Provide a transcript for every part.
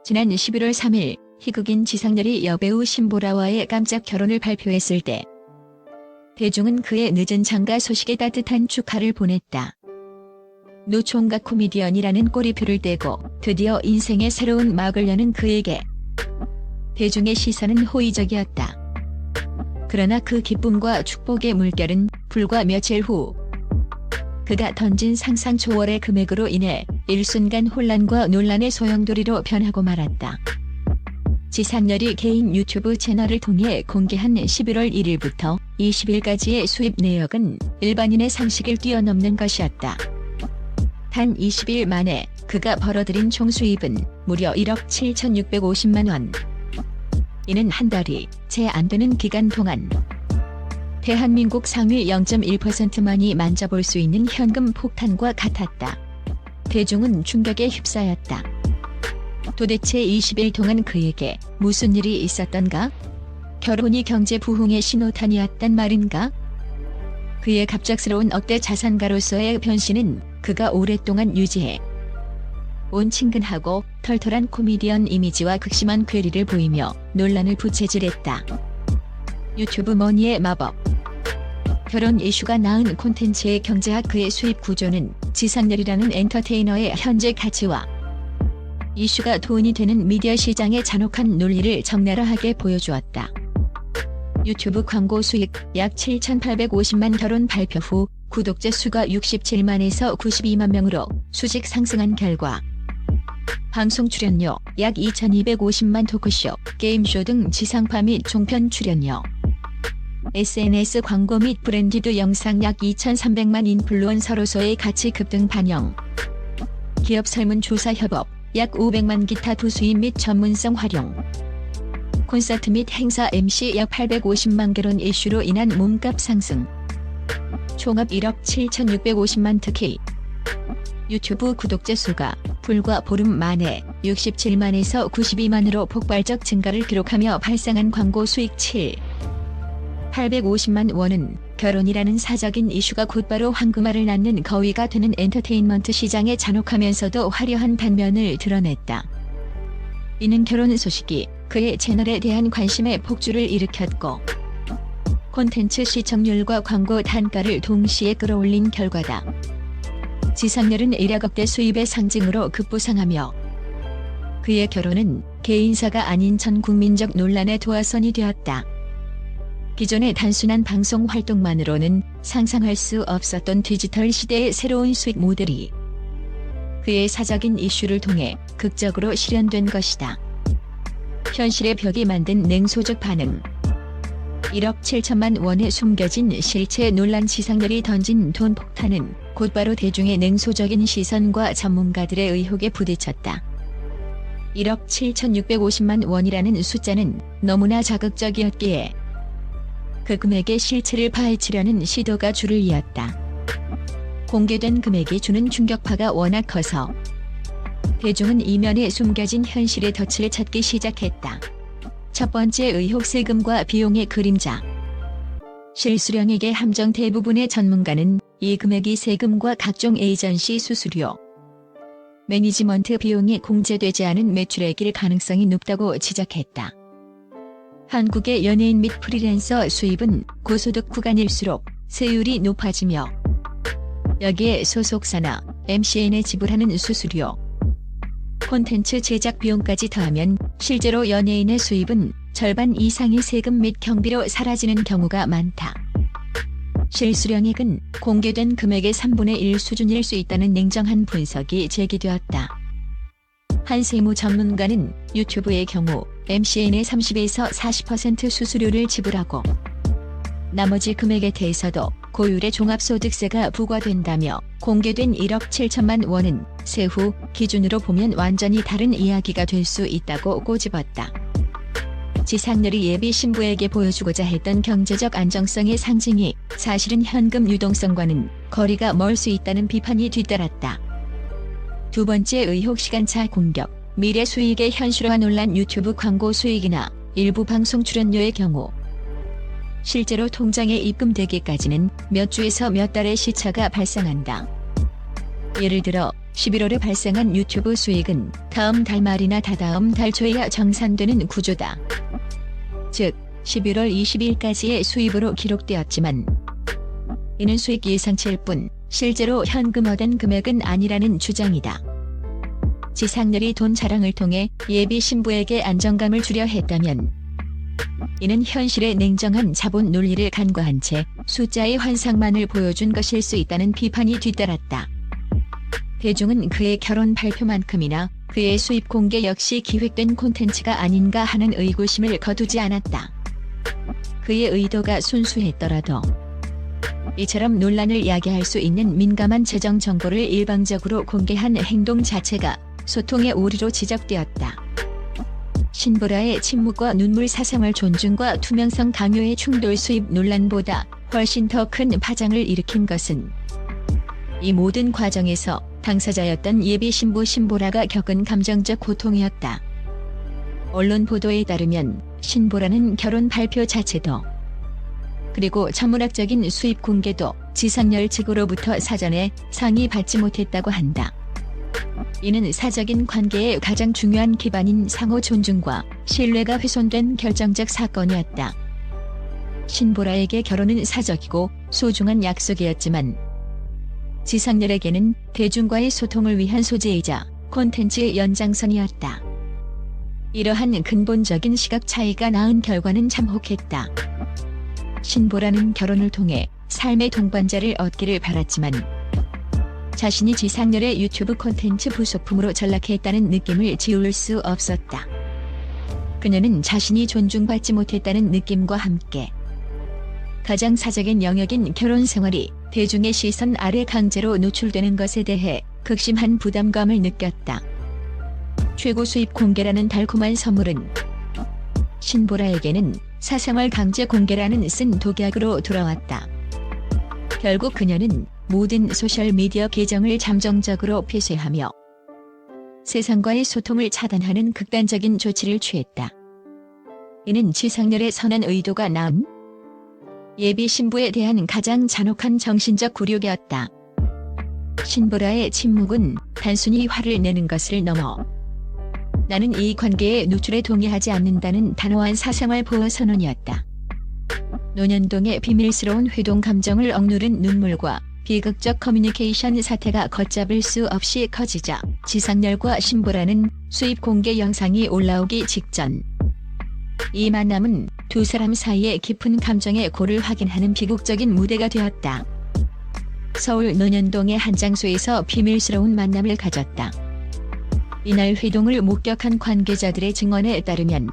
지난 11월 3일 희극인 지상렬이 여배우 신보라와의 깜짝 결혼을 발표했을 때 대중은 그의 늦은 장가 소식에 따뜻한 축하를 보냈다. 노총각 코미디언이라는 꼬리표를 떼고 드디어 인생의 새로운 막을 여는 그에게 대중의 시선은 호의적이었다. 그러나 그 기쁨과 축복의 물결은 불과 며칠 후 그가 던진 상상 초월의 금액으로 인해 일순간 혼란과 논란의 소용돌이로 변하고 말았다. 지상렬이 개인 유튜브 채널을 통해 공개한 11월 1일부터 20일까지의 수입 내역은 일반인의 상식을 뛰어넘는 것이었다. 단 20일 만에 그가 벌어들인 총 수입은 무려 1억 7,650만 원. 이는 한 달이 채 안 되는 기간 동안 대한민국 상위 0.1%만이 만져볼 수 있는 현금 폭탄과 같았다. 대중은 충격에 휩싸였다. 도대체 20일 동안 그에게 무슨 일이 있었던가? 결혼이 경제 부흥의 신호탄이었단 말인가? 그의 갑작스러운 억대 자산가로서의 변신은 그가 오랫동안 유지해 온 친근하고 털털한 코미디언 이미지와 극심한 괴리를 보이며 논란을 부채질했다. 유튜브 머니의 마법. 결혼 이슈가 낳은 콘텐츠의 경제학 그의 수입 구조는 지상렬이라는 엔터테이너의 현재 가치와 이슈가 돈이 되는 미디어 시장의 잔혹한 논리를 적나라하게 보여주었다. 유튜브 광고 수익 약 7,850만 결혼 발표 후 구독자 수가 67만에서 92만 명으로 수직 상승한 결과 방송 출연료 약 2,250만 토크쇼, 게임쇼 등 지상파 및 종편 출연료 SNS 광고 및 브랜디드 영상 약 2,300만 인플루언서로서의 가치 급등 반영 기업 설문조사 협업 약 500만 기타 부수입 및 전문성 활용 콘서트 및 행사 MC 약 850만 결혼 이슈로 인한 몸값 상승 총합 1억 7,650만 특히 유튜브 구독자 수가 불과 보름 만에 67만에서 92만으로 폭발적 증가를 기록하며 발생한 광고 수익 850만 원은 결혼이라는 사적인 이슈가 곧바로 황금알을 낳는 거위가 되는 엔터테인먼트 시장의 잔혹하면서도 화려한 단면을 드러냈다. 이는 결혼 소식이 그의 채널에 대한 관심의 폭주를 일으켰고 콘텐츠 시청률과 광고 단가를 동시에 끌어올린 결과다. 지상렬은 1억대 수입의 상징으로 급부상하며 그의 결혼은 개인사가 아닌 전 국민적 논란의 도화선이 되었다. 기존의 단순한 방송 활동만으로는 상상할 수 없었던 디지털 시대의 새로운 수익 모델이 그의 사적인 이슈를 통해 극적으로 실현된 것이다. 현실의 벽이 만든 냉소적 반응 1억 7천만 원에 숨겨진 실체 논란 지상렬이 던진 돈 폭탄은 곧바로 대중의 냉소적인 시선과 전문가들의 의혹에 부딪혔다. 1억 7,650만 원이라는 숫자는 너무나 자극적이었기에 그 금액의 실체를 파헤치려는 시도가 줄을 이었다. 공개된 금액이 주는 충격파가 워낙 커서 대중은 이면에 숨겨진 현실의 덫을 찾기 시작했다. 첫 번째 의혹 세금과 비용의 그림자. 실수령에게 함정 대부분의 전문가는 이 금액이 세금과 각종 에이전시 수수료, 매니지먼트 비용이 공제되지 않은 매출액일 가능성이 높다고 지적했다. 한국의 연예인 및 프리랜서 수입은 고소득 구간일수록 세율이 높아지며 여기에 소속사나 MCN에 지불하는 수수료, 콘텐츠 제작 비용까지 더하면 실제로 연예인의 수입은 절반 이상이 세금 및 경비로 사라지는 경우가 많다. 실수령액은 공개된 금액의 3분의 1 수준일 수 있다는 냉정한 분석이 제기되었다. 한 세무 전문가는 유튜브의 경우 MCN의 30에서 40% 수수료를 지불하고 나머지 금액에 대해서도 고율의 종합소득세가 부과된다며 공개된 1억 7천만 원은 세후 기준으로 보면 완전히 다른 이야기가 될 수 있다고 꼬집었다. 지상렬이 예비 신부에게 보여주고자 했던 경제적 안정성의 상징이 사실은 현금 유동성과는 거리가 멀 수 있다는 비판이 뒤따랐다. 두 번째 의혹 시간차 공격. 미래 수익의 현실화 논란. 유튜브 광고 수익이나 일부 방송 출연료의 경우 실제로 통장에 입금되기까지는 몇 주에서 몇 달의 시차가 발생한다. 예를 들어 11월에 발생한 유튜브 수익은 다음 달 말이나 다다음 달 초에야 정산되는 구조다. 즉 11월 20일까지의 수입으로 기록되었지만 이는 수익 예상치일 뿐 실제로 현금화된 금액은 아니라는 주장이다. 지상렬이 돈 자랑을 통해 예비 신부에게 안정감을 주려 했다면 이는 현실의 냉정한 자본 논리를 간과한 채 숫자의 환상만을 보여준 것일 수 있다는 비판이 뒤따랐다. 대중은 그의 결혼 발표만큼이나 그의 수입 공개 역시 기획된 콘텐츠가 아닌가 하는 의구심을 거두지 않았다. 그의 의도가 순수했더라도 이처럼 논란을 야기할 수 있는 민감한 재정 정보를 일방적으로 공개한 행동 자체가 소통의 오류로 지적되었다. 신보라의 침묵과 눈물 사생활 존중과 투명성 강요의 충돌 수입 논란보다 훨씬 더 큰 파장을 일으킨 것은 이 모든 과정에서 당사자였던 예비 신부 신보라가 겪은 감정적 고통이었다. 언론 보도에 따르면 신보라는 결혼 발표 자체도 그리고 천문학적인 수입 공개도 지상렬 측으로부터 사전에 상의받지 못했다고 한다. 이는 사적인 관계의 가장 중요한 기반인 상호 존중과 신뢰가 훼손된 결정적 사건이었다. 신보라에게 결혼은 사적이고 소중한 약속이었지만 지상렬에게는 대중과의 소통을 위한 소재이자 콘텐츠의 연장선이었다. 이러한 근본적인 시각 차이가 낳은 결과는 참혹했다. 신보라는 결혼을 통해 삶의 동반자를 얻기를 바랐지만 자신이 지상렬의 유튜브 콘텐츠 부속품으로 전락했다는 느낌을 지울 수 없었다. 그녀는 자신이 존중받지 못했다는 느낌과 함께 가장 사적인 영역인 결혼 생활이 대중의 시선 아래 강제로 노출되는 것에 대해 극심한 부담감을 느꼈다. 최고 수입 공개라는 달콤한 선물은 신보라에게는 사생활 강제 공개라는 쓴 독약으로 돌아왔다. 결국 그녀는 모든 소셜미디어 계정을 잠정적으로 폐쇄하며 세상과의 소통을 차단하는 극단적인 조치를 취했다. 이는 지상렬의 선한 의도가 낳은 예비 신부에 대한 가장 잔혹한 정신적 굴욕이었다. 신보라의 침묵은 단순히 화를 내는 것을 넘어 나는 이 관계의 노출에 동의하지 않는다는 단호한 사생활 보호 선언이었다. 노년동의 비밀스러운 회동 감정을 억누른 눈물과 비극적 커뮤니케이션 사태가 걷잡을 수 없이 커지자 지상렬과 신보라는 수입 공개 영상이 올라오기 직전 이 만남은 두 사람 사이의 깊은 감정의 골을 확인하는 비극적인 무대가 되었다. 서울 노년동의 한 장소에서 비밀스러운 만남을 가졌다. 이날 회동을 목격한 관계자들의 증언에 따르면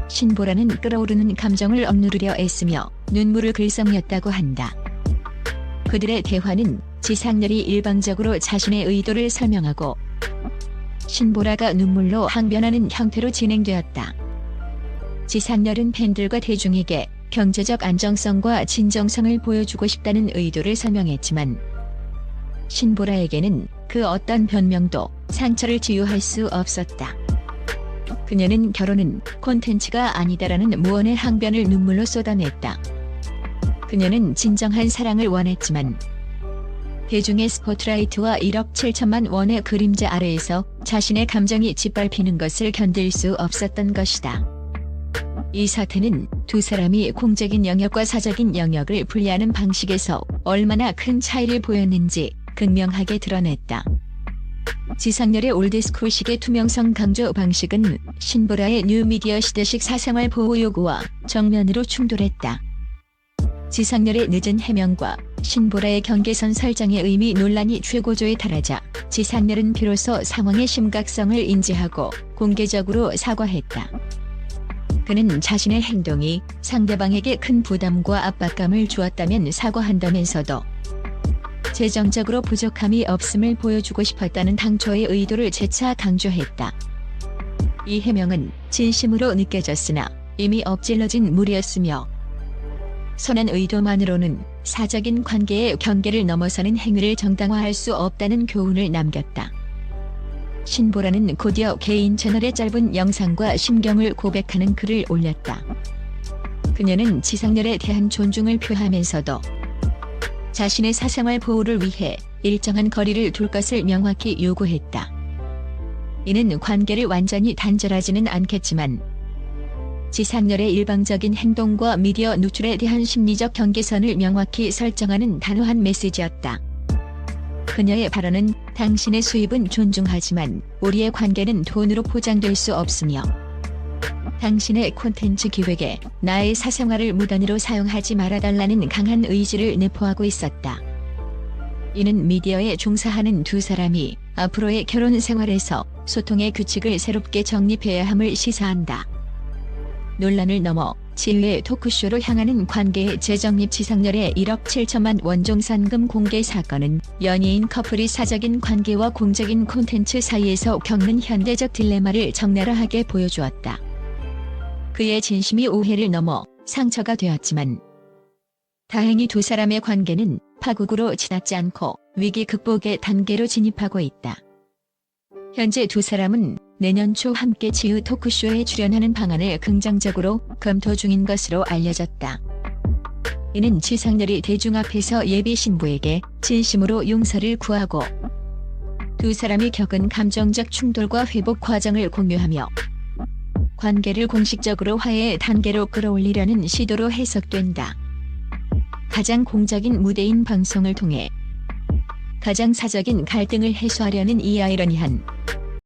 신보라는 끓어오르는 감정을 억누르려 애쓰며 눈물을 글썽였다고 한다. 그들의 대화는 지상렬이 일방적으로 자신의 의도를 설명하고 신보라가 눈물로 항변하는 형태로 진행되었다. 지상렬은 팬들과 대중에게 경제적 안정성과 진정성을 보여주고 싶다는 의도를 설명했지만 신보라에게는 그 어떤 변명도 상처를 치유할 수 없었다. 그녀는 결혼은 콘텐츠가 아니다라는 무언의 항변을 눈물로 쏟아냈다. 그녀는 진정한 사랑을 원했지만 대중의 스포트라이트와 1억 7천만 원의 그림자 아래에서 자신의 감정이 짓밟히는 것을 견딜 수 없었던 것이다. 이 사태는 두 사람이 공적인 영역과 사적인 영역을 분리하는 방식에서 얼마나 큰 차이를 보였는지 극명하게 드러냈다. 지상렬의 올드스쿨식의 투명성 강조 방식은 신보라의 뉴미디어 시대식 사생활 보호 요구와 정면으로 충돌했다. 지상렬의 늦은 해명과 신보라의 경계선 설정의 의미 논란이 최고조에 달하자 지상렬은 비로소 상황의 심각성을 인지하고 공개적으로 사과했다. 그는 자신의 행동이 상대방에게 큰 부담과 압박감을 주었다면 사과한다면서도 재정적으로 부족함이 없음을 보여주고 싶었다는 당초의 의도를 재차 강조했다. 이 해명은 진심으로 느껴졌으나 이미 엎질러진 물이었으며 선한 의도만으로는 사적인 관계의 경계를 넘어서는 행위를 정당화할 수 없다는 교훈을 남겼다. 신보라는 곧이어 개인 채널에 짧은 영상과 심경을 고백하는 글을 올렸다. 그녀는 지상렬에 대한 존중을 표하면서도 자신의 사생활 보호를 위해 일정한 거리를 둘 것을 명확히 요구했다. 이는 관계를 완전히 단절하지는 않겠지만 지상렬의 일방적인 행동과 미디어 노출에 대한 심리적 경계선을 명확히 설정하는 단호한 메시지였다. 그녀의 발언은 당신의 수입은 존중하지만 우리의 관계는 돈으로 보장될 수 없으며 당신의 콘텐츠 기획에 나의 사생활을 무단으로 사용하지 말아달라는 강한 의지를 내포하고 있었다. 이는 미디어에 종사하는 두 사람이 앞으로의 결혼 생활에서 소통의 규칙을 새롭게 정립해야 함을 시사한다. 논란을 넘어 지휘의 토크쇼로 향하는 관계의 재정립. 지상렬의 1억 7천만 원 종산금 공개 사건은 연예인 커플이 사적인 관계와 공적인 콘텐츠 사이에서 겪는 현대적 딜레마를 적나라하게 보여주었다. 그의 진심이 오해를 넘어 상처가 되었지만 다행히 두 사람의 관계는 파국으로 치닫지 않고 위기 극복의 단계로 진입하고 있다. 현재 두 사람은 내년 초 함께 지휘 토크쇼에 출연하는 방안을 긍정적으로 검토 중인 것으로 알려졌다. 이는 지상렬이 대중 앞에서 예비 신부에게 진심으로 용서를 구하고 두 사람이 겪은 감정적 충돌과 회복 과정을 공유하며 관계를 공식적으로 화해의 단계로 끌어올리려는 시도로 해석된다. 가장 공적인 무대인 방송을 통해 가장 사적인 갈등을 해소하려는 이 아이러니한